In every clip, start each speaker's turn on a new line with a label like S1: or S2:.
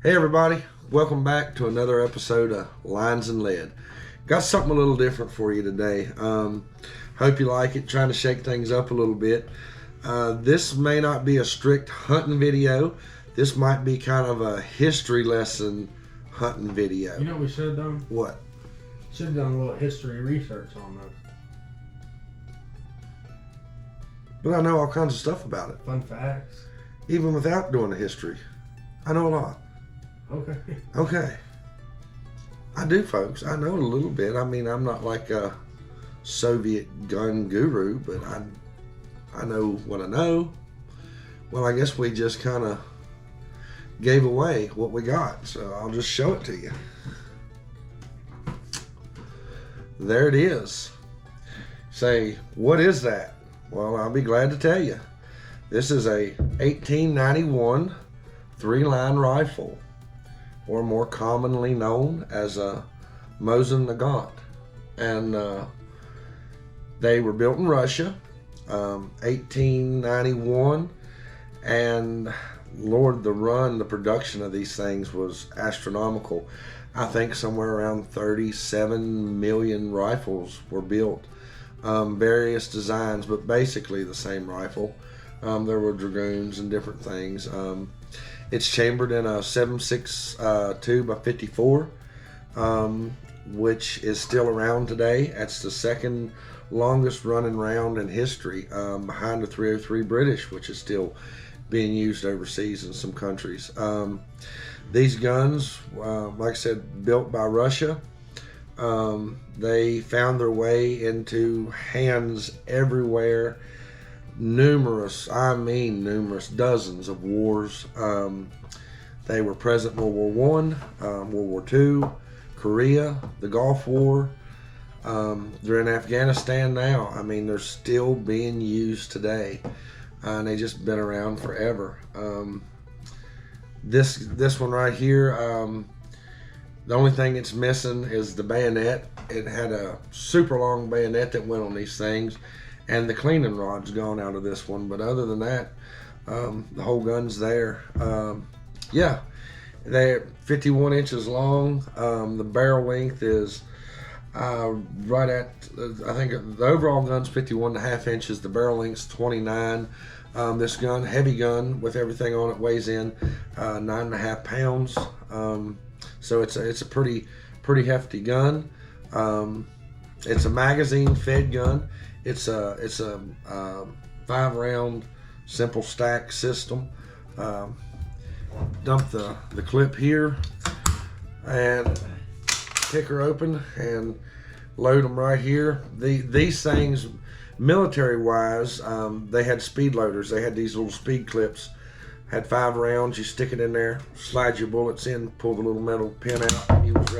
S1: Hey everybody, welcome back to another episode of Lines and Lead. Got something a little different for you today. Hope you like it, trying to shake things up a little bit. This may not be a strict hunting video. This might be kind of a history lesson hunting video.
S2: You know what we should have done?
S1: What?
S2: Should have done a little history research on this.
S1: But I know all kinds of stuff about it.
S2: Fun facts.
S1: Even without doing the history. I know a lot.
S2: Okay.
S1: Okay. I do, folks. I know a little bit. I mean, I'm not like a Soviet gun guru, but I know what I know. Well, I guess we just kind of gave away what we got, so I'll just show it to you. There it is. Say, what is that? Well, I'll be glad to tell you. This is a 1891 three-line rifle, or more commonly known as a Mosin-Nagant. And they were built in Russia, 1891, and Lord, the production of these things was astronomical. I think somewhere around 37 million rifles were built, various designs, but basically the same rifle. There were dragoons and different things. It's chambered in a 7.62 by 54, which is still around today. That's the second longest running round in history, behind the 303 British, which is still being used overseas in some countries. These guns, like I said, built by Russia. They found their way into hands everywhere. Numerous dozens of wars. They were present in World War I, World War II, Korea, the Gulf War. They're in Afghanistan now. I mean, they're still being used today, and they just been around forever. This one right here, the only thing it's missing is the bayonet. It had a super long bayonet that went on these things, and the cleaning rod's gone out of this one. But other than that, the whole gun's there. Yeah, they're 51 inches long. The barrel length is right at, I think the overall gun's 51.5 inches. The barrel length's 29. This gun, heavy gun with everything on it, weighs in 9.5 pounds. So it's a pretty hefty gun. It's a magazine fed gun. It's a 5-round simple stack system. Dump the clip here and pick her open and load them right here. These things, military wise, they had speed loaders. They had these little speed clips, had 5 rounds. You stick it in there, slide your bullets in, pull the little metal pin out, and you was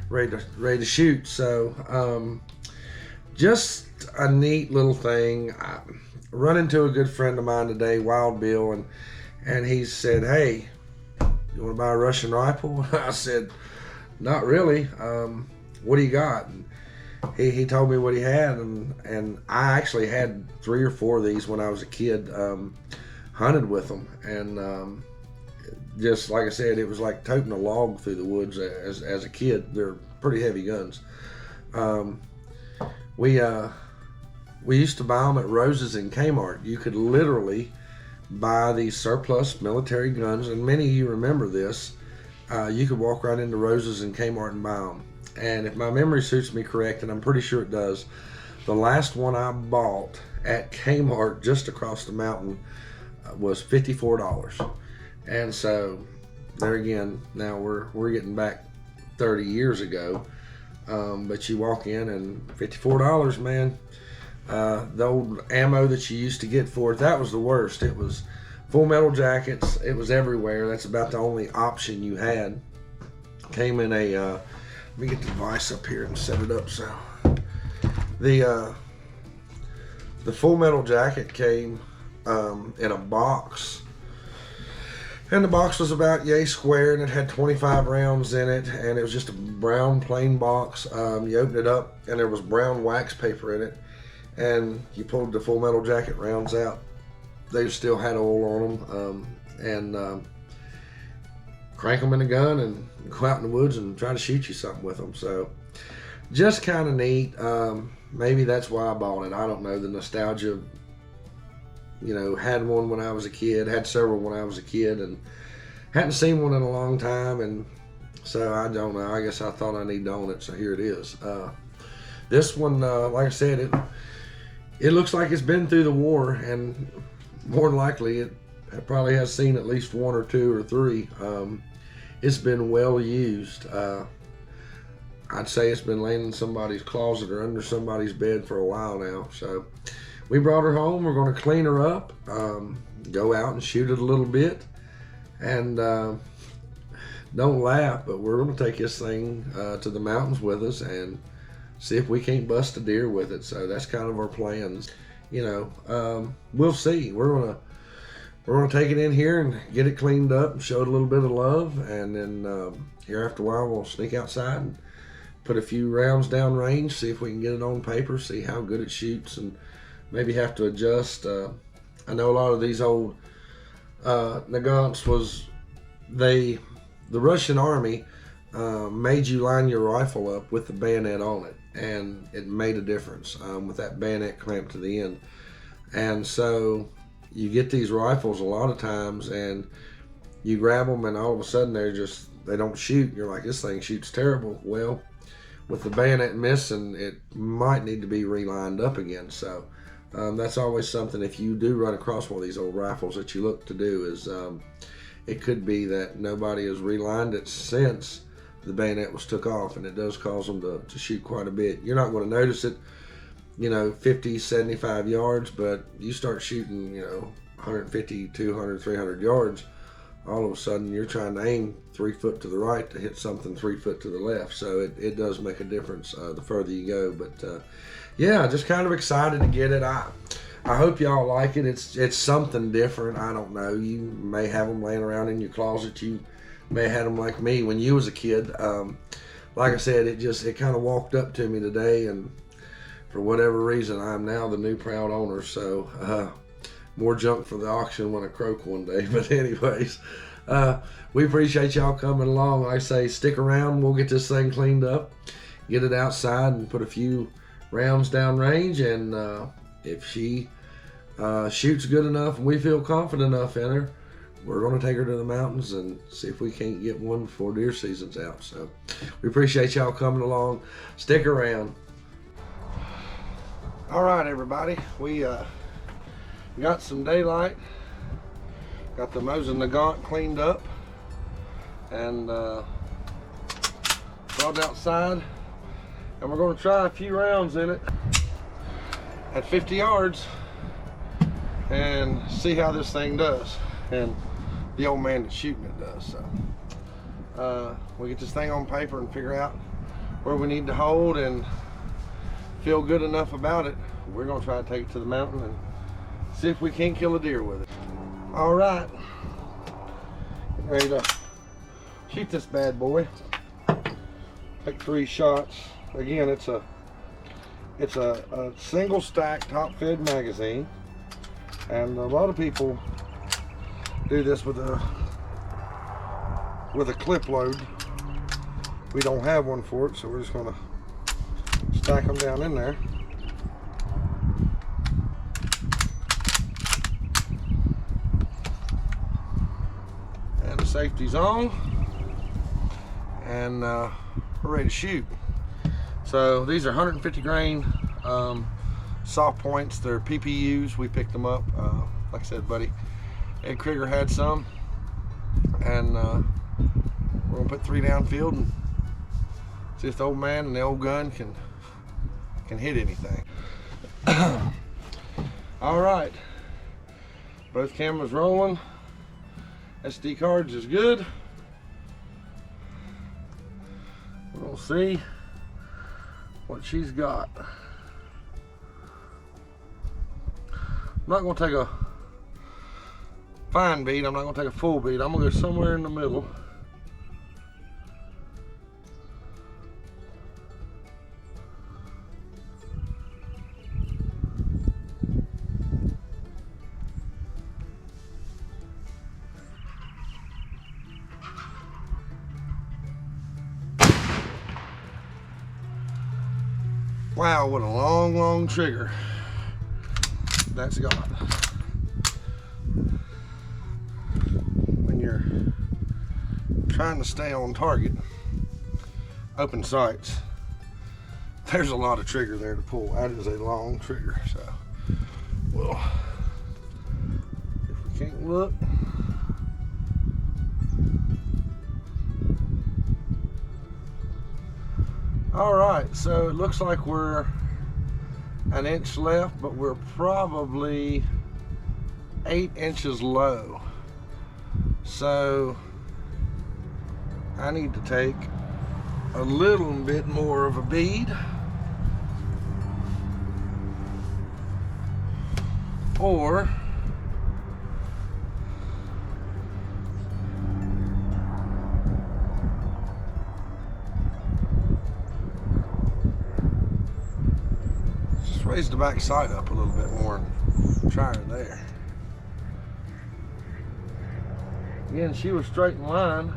S1: ready to shoot. So just a neat little thing. I run into a good friend of mine today, Wild Bill, and he said, "Hey, you want to buy a Russian rifle?" I said, "Not really. What do you got?" And he told me what he had, and I actually had 3 or 4 of these when I was a kid. Hunted with them, and just like I said, it was like toting a log through the woods as a kid. They're pretty heavy guns. We used to buy them at Rose's in Kmart. You could literally buy these surplus military guns, and many of you remember this. You could walk right into Rose's in Kmart and buy them. And if my memory suits me correct, and I'm pretty sure it does, the last one I bought at Kmart just across the mountain was $54. And so there again, now we're getting back 30 years ago. But you walk in and $54, man. The old ammo that you used to get for it, that was the worst. It was full metal jackets. It was everywhere. That's about the only option you had. Came in a, let me get the device up here and set it up. So the full metal jacket came in a box. And the box was about yay square, and it had 25 rounds in it, and it was just a brown plain box. You opened it up, and there was brown wax paper in it, and you pulled the full metal jacket rounds out. They still had oil on them, and crank them in a gun and go out in the woods and try to shoot you something with them. So just kind of neat. Maybe that's why I bought it. I don't know, the nostalgia. You know, had one when I was a kid, had several when I was a kid, and hadn't seen one in a long time, and so I don't know. I guess I thought I needed to own it, so here it is. This one, like I said, it looks like it's been through the war, and more than likely it probably has seen at least one or two or three. It's been well used. I'd say it's been laying in somebody's closet or under somebody's bed for a while now. So we brought her home. We're going to clean her up, go out and shoot it a little bit, and don't laugh, but we're going to take this thing to the mountains with us and see if we can't bust a deer with it. So that's kind of our plans. You know, we'll see. We're gonna take it in here and get it cleaned up and show it a little bit of love, and then here after a while we'll sneak outside and put a few rounds down range, see if we can get it on paper, see how good it shoots, and maybe have to adjust. I know a lot of these old Nagants the Russian army made you line your rifle up with the bayonet on it, and it made a difference with that bayonet clamped to the end. And so you get these rifles a lot of times and you grab them and all of a sudden they don't shoot. You're like, this thing shoots terrible. Well, with the bayonet missing, it might need to be relined up again. So that's always something, if you do run across one of these old rifles, that you look to do is it could be that nobody has relined it since the bayonet was took off, and it does cause them to shoot quite a bit. You're not going to notice it, 50, 75 yards, but you start shooting, 150, 200, 300 yards, all of a sudden you're trying to aim 3 foot to the right to hit something 3 foot to the left. So it does make a difference the further you go. But yeah, just kind of excited to get it. I hope y'all like it. It's something different. I don't know. You may have them laying around in your closet. You may have had them like me when you was a kid. Like I said, it kind of walked up to me today, and for whatever reason, I'm now the new proud owner. So more junk for the auction when I croak one day. But anyways, we appreciate y'all coming along. Like I say, stick around. We'll get this thing cleaned up, get it outside, and put a few rounds down range. And if she shoots good enough and we feel confident enough in her, we're going to take her to the mountains and see if we can't get one before deer season's out. So we appreciate y'all coming along. Stick around. All right, everybody. We got some daylight. Got the Mosin-Nagant cleaned up and brought it outside. And we're going to try a few rounds in it at 50 yards and see how this thing does. And the old man that's shooting it does. So we get this thing on paper and figure out where we need to hold and feel good enough about it. We're going to try to take it to the mountain and see if we can't kill a deer with it. All right, getting ready to shoot this bad boy. Take 3 shots. Again, it's a single stack top fed magazine, and a lot of people do this with a clip load. We don't have one for it, so we're just going to stack them down in there. And the safety's on, and we're ready to shoot. So these are 150 grain soft points. They're PPUs. We picked them up. Like I said, buddy Ed Krieger had some, and we're gonna put 3 downfield and see if the old man and the old gun can hit anything. All right, both cameras rolling. SD cards is good. We'll see what she's got. I'm not gonna take a fine bead. I'm not gonna take a full bead. I'm gonna go somewhere in the middle. Wow, what a long, long trigger that's got. When you're trying to stay on target, open sights, there's a lot of trigger there to pull. That is a long trigger. So, well, if we can't look, all right, so it looks like we're an inch left, but we're probably 8 inches low. So I need to take a little bit more of a bead, or just raise the back side up a little bit more and try her there. Again, she was straight in line.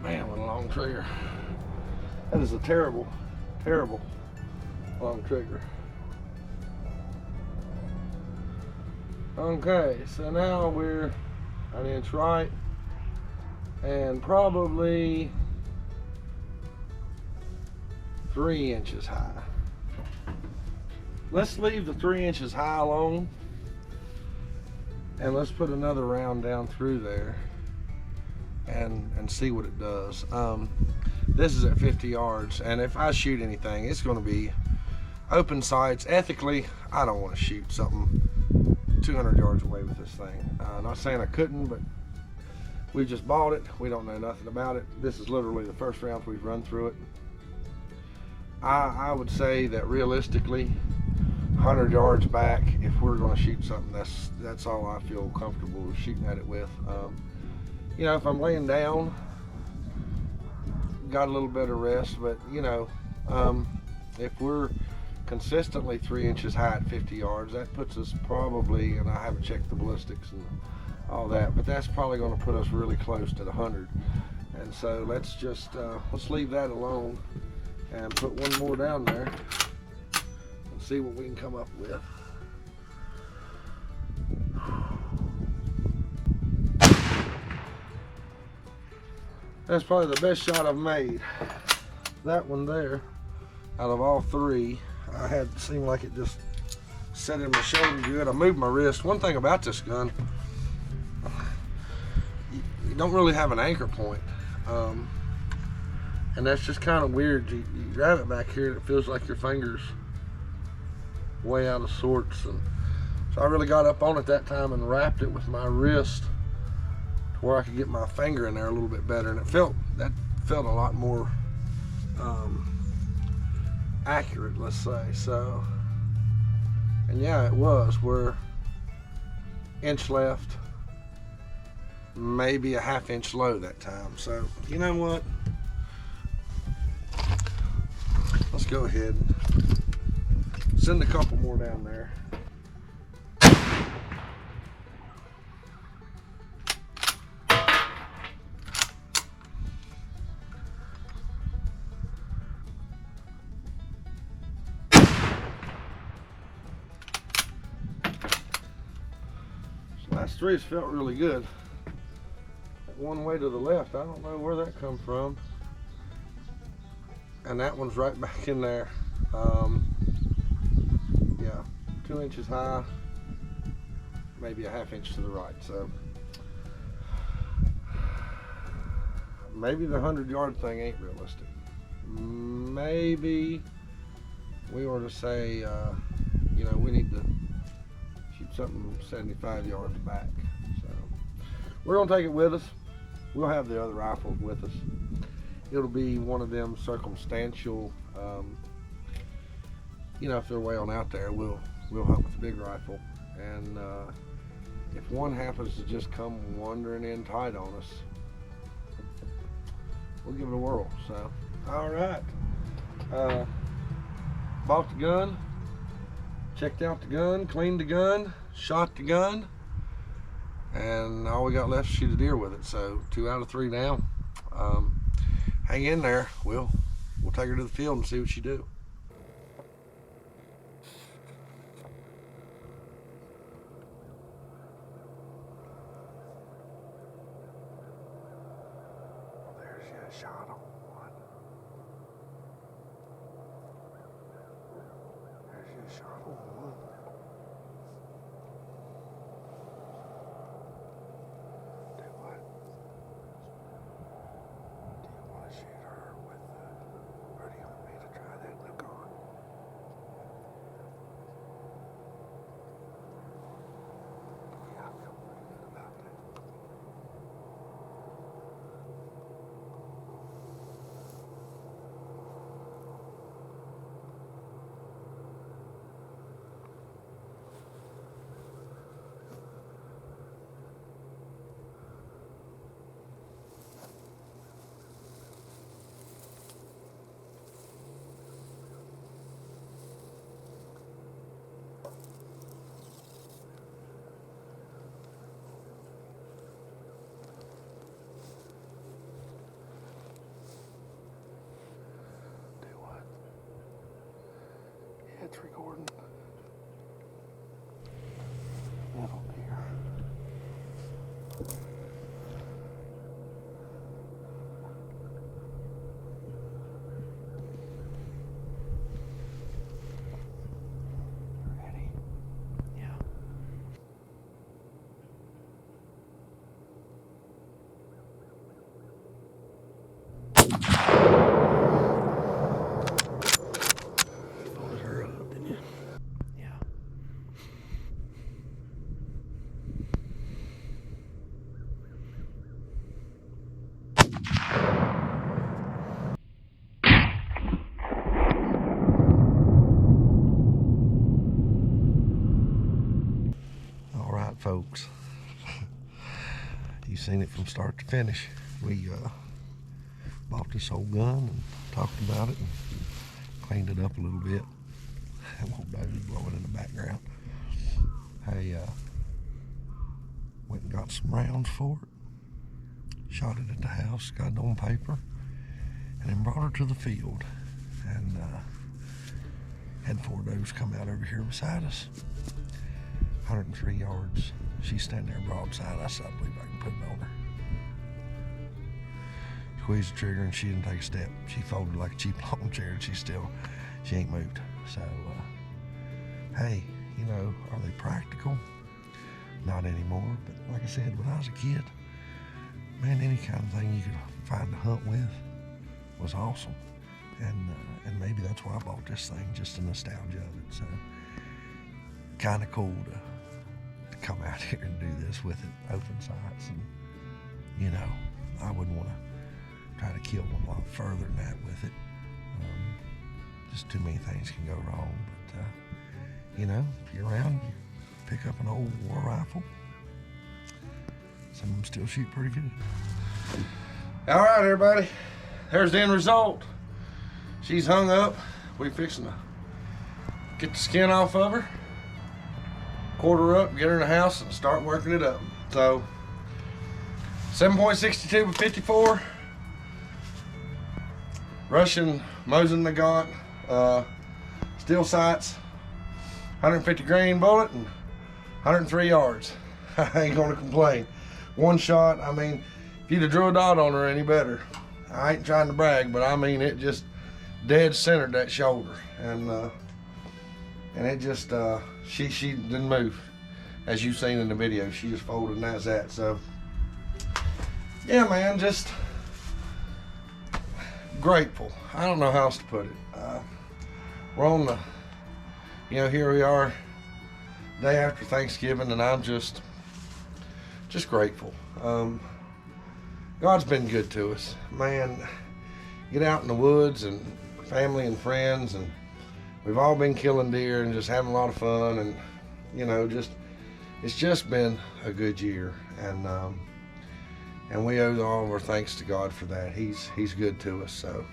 S1: Man, what a long trigger. That is a terrible, terrible long trigger. Okay, so now we're an inch right and probably 3 inches high. Let's leave the 3 inches high alone, and let's put another round down through there and see what it does. This is at 50 yards, and if I shoot anything, it's going to be open sights. Ethically, I don't want to shoot something 200 yards away with this thing. Not saying I couldn't, but we just bought it. We don't know nothing about it. This is literally the first round we've run through it. I would say that realistically, 100 yards back, if we're going to shoot something, that's all I feel comfortable with shooting at it with. You know, if I'm laying down, got a little bit of rest, but you know, if we're consistently 3 inches high at 50 yards, that puts us probably, and I haven't checked the ballistics and all that, but that's probably going to put us really close to the 100. And so let's just let's leave that alone and put one more down there and see what we can come up with. That's probably the best shot I've made. That one there, out of all three, I had seemed like it just set in my shoulder good. I moved my wrist. One thing about this gun, you don't really have an anchor point. And that's just kind of weird. You grab it back here and it feels like your finger's way out of sorts. And so I really got up on it that time and wrapped it with my wrist to where I could get my finger in there a little bit better. And that felt a lot more accurate, let's say. So, and yeah, it was. We're inch left, maybe a half inch low that time. So you know what? Let's go ahead and send a couple more down there. Last three's felt really good. That one way to the left, I don't know where that come from. And that one's right back in there. Yeah, 2 inches high, maybe a half inch to the right. So maybe the 100-yard thing ain't realistic. Maybe we ought to say, you know, we need to shoot something 75 yards back. So we're gonna take it with us. We'll have the other rifles with us. It'll be one of them circumstantial, you know, if they're way on out there, we'll hunt with the big rifle. And if one happens to just come wandering in tight on us, we'll give it a whirl. So, all right. Bought the gun, checked out the gun, cleaned the gun, shot the gun, and all we got left is shoot a deer with it. So 2 out of 3 now. Hang in there. We'll take her to the field and see what she do. There's your shot on one. There's your shot on one. Do what? Do you want to shoot her with or do you want me to try that look on? Yeah, I feel pretty good about that. It's recording. Little deer. Ready? Yeah. Folded her up, didn't you? Yeah. All right, folks. You've seen it from start to finish. We bought this old gun and talked about it and cleaned it up a little bit. That old baby's blowing in the background. I went and got some rounds for it, shot it at the house, got it on paper, and then brought her to the field. And had 4 does come out over here beside us. 103 yards. She's standing there broadside. I said, I believe I can put it on her. Squeezed the trigger and she didn't take a step. She folded like a cheap lawn chair and she ain't moved. So, hey, you know, are they practical? Not anymore, but like I said, when I was a kid, man, any kind of thing you could find to hunt with was awesome. And maybe that's why I bought this thing, just the nostalgia of it. So, kind of cool to come out here and do this with it, open sights. And, you know, I wouldn't want to try to kill one a lot further than that with it. Just too many things can go wrong. But, you know, if you're around, you pick up an old war rifle. Some of them still shoot pretty good. All right, everybody. There's the end result. She's hung up. We fixing to get the skin off of her, quarter her up, get her in the house, and start working it up. So, 7.62 with 54. Russian Mosin-Nagant steel sights, 150 grain bullet, and 103 yards. I ain't gonna complain. One shot, I mean, if you'd have drew a dot on her any better. I ain't trying to brag, but I mean, it just dead centered that shoulder. And it just, she didn't move. As you've seen in the video, she just folded and that's that. So, yeah, man, just grateful. I don't know how else to put it. We're on the, you know, here we are, day after Thanksgiving, and I'm just grateful. God's been good to us, man. Get out in the woods and family and friends, and we've all been killing deer and just having a lot of fun, and you know, it's just been a good year, and we owe all of our thanks to God for that. He's good to us. So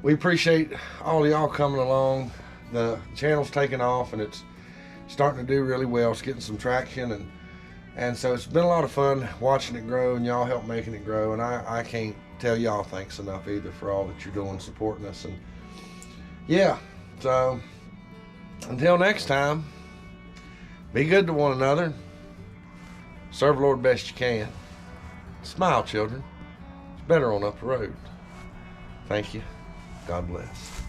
S1: we appreciate all of y'all coming along. The channel's taking off, and starting to do really well. It's getting some traction, and so it's been a lot of fun watching it grow, and y'all help making it grow. And I can't tell y'all thanks enough either for all that you're doing, supporting us. And yeah, so until next time, be good to one another. Serve the Lord best you can. Smile, children. It's better on up the road. Thank you. God bless.